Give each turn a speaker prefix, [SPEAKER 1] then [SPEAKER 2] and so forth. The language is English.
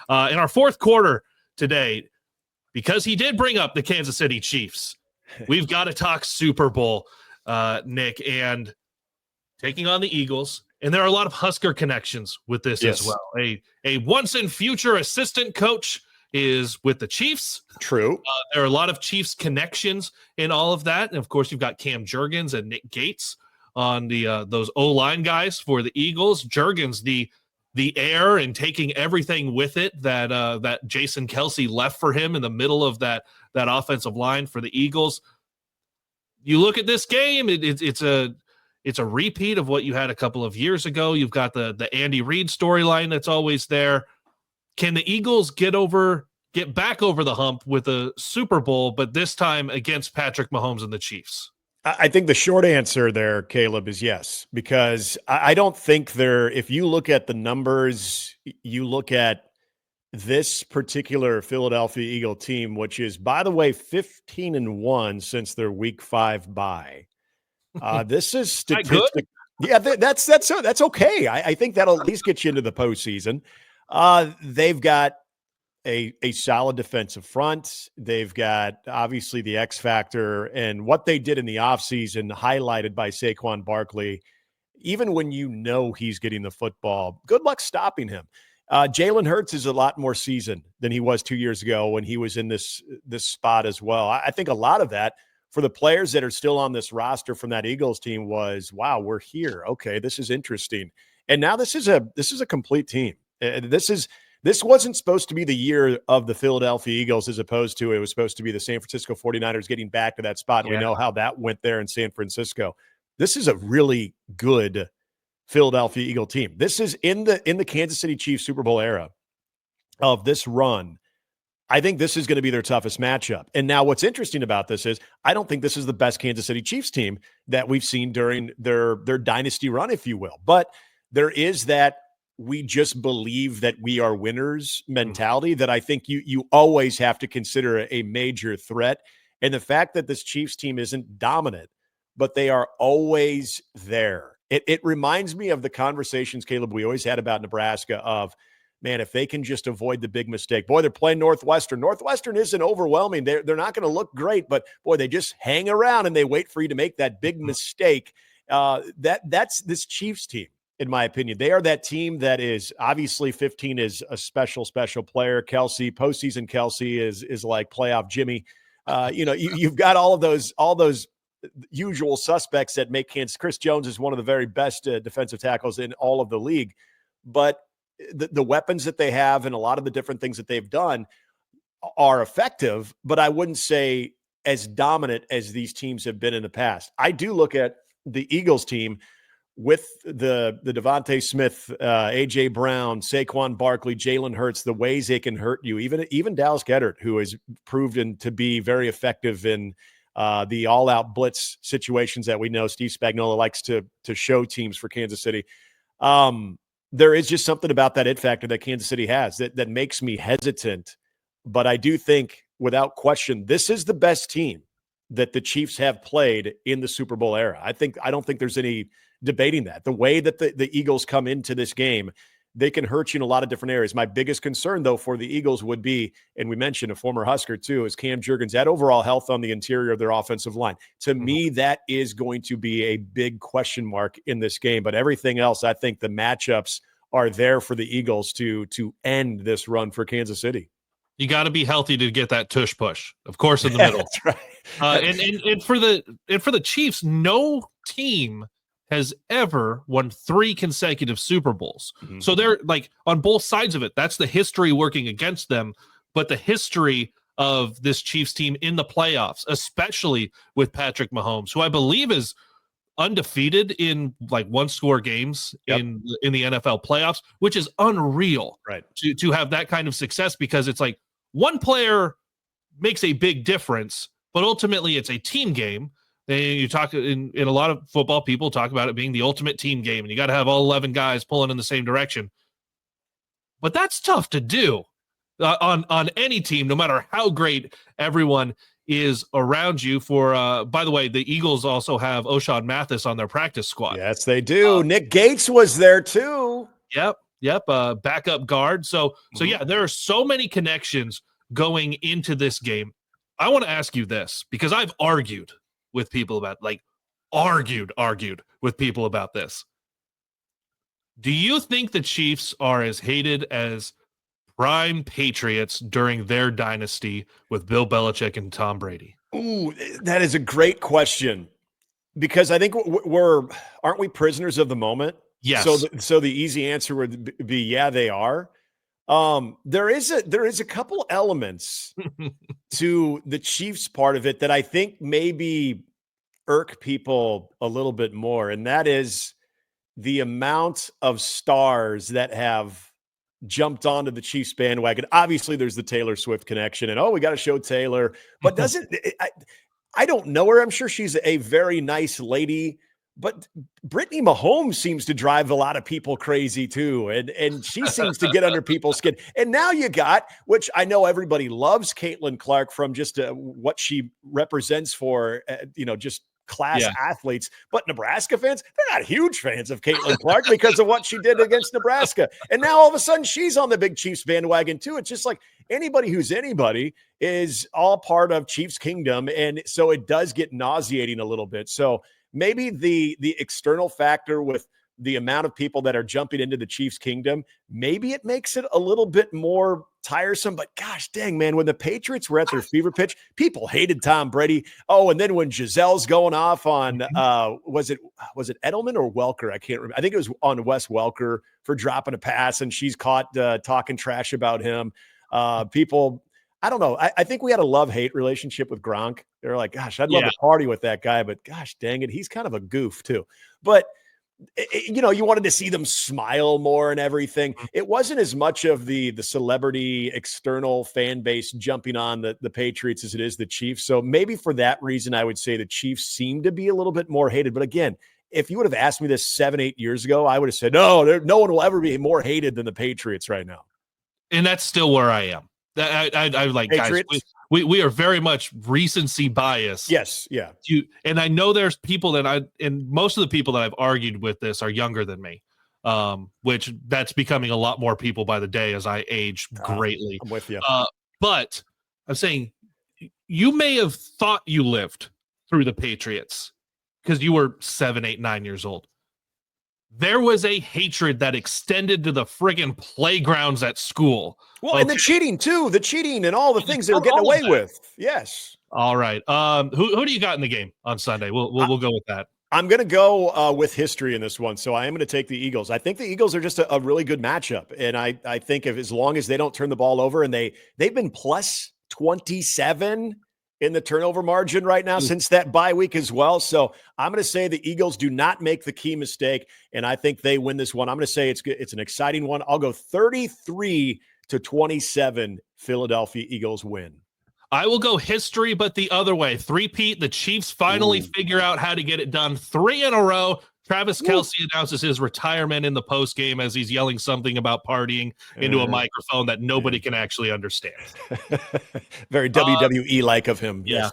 [SPEAKER 1] In our fourth quarter today, because he did bring up the Kansas City Chiefs, we've got to talk Super Bowl, Nick, and taking on the Eagles. And there are a lot of Husker connections with this as well. A once and future assistant coach is with the Chiefs.
[SPEAKER 2] True.
[SPEAKER 1] There are a lot of Chiefs connections in all of that. And of course, you've got Cam Jurgens and Nick Gates on the those O-line guys for the Eagles. Jurgens, the air and taking everything with it that Jason Kelce left for him in the middle of that offensive line for the Eagles. You look at this game, it's a repeat of what you had a couple of years ago. You've got the Andy Reid storyline that's always there. Can the Eagles get back over the hump with a Super Bowl, but this time against Patrick Mahomes and the Chiefs?
[SPEAKER 2] I think the short answer there, Caleb, is yes, because I don't think if you look at the numbers, you look at this particular Philadelphia Eagle team, which is, by the way, 15-1 since their Week 5 bye. This is statistic. Yeah, that's okay. I think that'll at least get you into the postseason. They've got a solid defensive front. They've got obviously the X factor, and what they did in the offseason highlighted by Saquon Barkley. Even when you know he's getting the football, good luck stopping him. Jalen Hurts is a lot more seasoned than he was 2 years ago when he was in this spot as well. I think a lot of that for the players that are still on this roster from that Eagles team was, wow, we're here. Okay, this is interesting. And now this is a complete team. This wasn't supposed to be the year of the Philadelphia Eagles as opposed to it was supposed to be the San Francisco 49ers getting back to that spot. Yeah. We know how that went there in San Francisco. This is a really good Philadelphia Eagle team. This is in the Kansas City Chiefs Super Bowl era of this run. I think this is going to be their toughest matchup. And now what's interesting about this is I don't think this is the best Kansas City Chiefs team that we've seen during their dynasty run, if you will. But there is that we just believe that we are winners mentality that I think you always have to consider a major threat. And the fact that this Chiefs team isn't dominant, but they are always there. It reminds me of the conversations, Caleb, we always had about Nebraska of, man, if they can just avoid the big mistake. Boy, they're playing Northwestern. Northwestern isn't overwhelming. They're not going to look great, but boy, they just hang around and they wait for you to make that big mistake. That's this Chiefs team. In my opinion, they are that team that is obviously 15 is a special player. Kelce, postseason Kelce is like playoff Jimmy. You've got all those usual suspects that make Kansas. Chris Jones is one of the very best defensive tackles in all of the league, but the weapons that they have and a lot of the different things that they've done are effective, but I wouldn't say as dominant as these teams have been in the past. I do look at the Eagles team with the Devontae Smith, A.J. Brown, Saquon Barkley, Jalen Hurts, the ways they can hurt you, even Dallas Goedert, who has proven to be very effective in the all-out blitz situations that we know Steve Spagnuolo likes to show teams for Kansas City. There is just something about that it factor that Kansas City has that makes me hesitant. But I do think, without question, this is the best team that the Chiefs have played in the Super Bowl era. I don't think there's any debating that. The way that the Eagles come into this game, they can hurt you in a lot of different areas. My biggest concern, though, for the Eagles would be, and we mentioned a former Husker too, is Cam Jurgens, that overall health on the interior of their offensive line. To me, that is going to be a big question mark in this game. But everything else, I think the matchups are there for the Eagles to end this run for Kansas City.
[SPEAKER 1] You got to be healthy to get that tush push, of course, in the middle.
[SPEAKER 2] That's right.
[SPEAKER 1] And for the Chiefs, no team has ever won 3 consecutive Super Bowls. Mm-hmm. So they're like on both sides of it. That's the history working against them, but the history of this Chiefs team in the playoffs, especially with Patrick Mahomes, who I believe is undefeated in like one-score games in the NFL playoffs, which is unreal,
[SPEAKER 2] right?
[SPEAKER 1] To have that kind of success, because it's like one player makes a big difference, but ultimately it's a team game. And you talk in a lot of football, people talk about it being the ultimate team game, and you got to have all 11 guys pulling in the same direction. But that's tough to do on any team, no matter how great everyone is around you. For by the way, the Eagles also have O'Shawn Mathis on their practice squad.
[SPEAKER 2] Yes, they do. Nick Gates was there too.
[SPEAKER 1] Yep. Yep, backup guard. So yeah, there are so many connections going into this game. I want to ask you this because I've argued with people about argued with people about this. Do you think the Chiefs are as hated as prime Patriots during their dynasty with Bill Belichick and Tom Brady?
[SPEAKER 2] Ooh, that is a great question because I think aren't we prisoners of the moment?
[SPEAKER 1] Yes.
[SPEAKER 2] So the easy answer would be yeah, they are. There is a couple elements to the Chiefs part of it that I think maybe irk people a little bit more, and that is the amount of stars that have jumped onto the Chiefs bandwagon. Obviously, there's the Taylor Swift connection, and we got to show Taylor. But I don't know her. I'm sure she's a very nice lady, but Brittany Mahomes seems to drive a lot of people crazy too, and she seems to get under people's skin. And now you got, which I know everybody loves, Caitlin Clark from just what she represents for, just class athletes, but Nebraska fans, they're not huge fans of Caitlin Clark because of what she did against Nebraska. And now all of a sudden she's on the big Chiefs bandwagon too. It's just like anybody who's anybody is all part of Chiefs Kingdom. And so it does get nauseating a little bit. So maybe the external factor with the amount of people that are jumping into the Chiefs Kingdom, maybe it makes it a little bit more tiresome. But gosh dang, man, when the Patriots were at their fever pitch, people hated Tom Brady. Oh, and then when Gisele's going off on was it Edelman or Welker? I can't remember. I think it was on Wes Welker for dropping a pass, and she's caught talking trash about him. People, I don't know. I think we had a love-hate relationship with Gronk. They're like, gosh, I'd love to party with that guy, but gosh dang it, he's kind of a goof too. But you wanted to see them smile more and everything. It wasn't as much of the celebrity external fan base jumping on the Patriots as it is the Chiefs. So maybe for that reason, I would say the Chiefs seem to be a little bit more hated. But again, if you would have asked me this 7-8 years ago, I would have said, no one will ever be more hated than the Patriots right now.
[SPEAKER 1] And that's still where I am. I like, Patriots? Guys, we are very much recency bias.
[SPEAKER 2] Yes. Yeah.
[SPEAKER 1] And I know there's people and most of the people that I've argued with this are younger than me, which that's becoming a lot more people by the day as I age greatly.
[SPEAKER 2] I'm with you.
[SPEAKER 1] But I'm saying you may have thought you lived through the Patriots because you were 7, 8, 9 years old. There was a hatred that extended to the friggin' playgrounds at school.
[SPEAKER 2] Well, and the cheating too, and all the things they were getting away with. Yes.
[SPEAKER 1] All right. Who do you got in the game on Sunday? We'll go with that.
[SPEAKER 2] I'm going to go with history in this one. So I am going to take the Eagles. I think the Eagles are just a really good matchup. And I think as long as they don't turn the ball over, and they've been plus 27 in the turnover margin right now since that bye week as well. So I'm going to say the Eagles do not make the key mistake, and I think they win this one. I'm going to say it's an exciting one. I'll go 33-27 Philadelphia Eagles win.
[SPEAKER 1] I will go history, but the other way. Three-peat, the Chiefs finally figure out how to get it done 3 in a row. Travis Kelce announces his retirement in the postgame as he's yelling something about partying into a microphone that nobody can actually understand.
[SPEAKER 2] Very WWE-like of him.
[SPEAKER 1] Yeah.
[SPEAKER 2] Yes.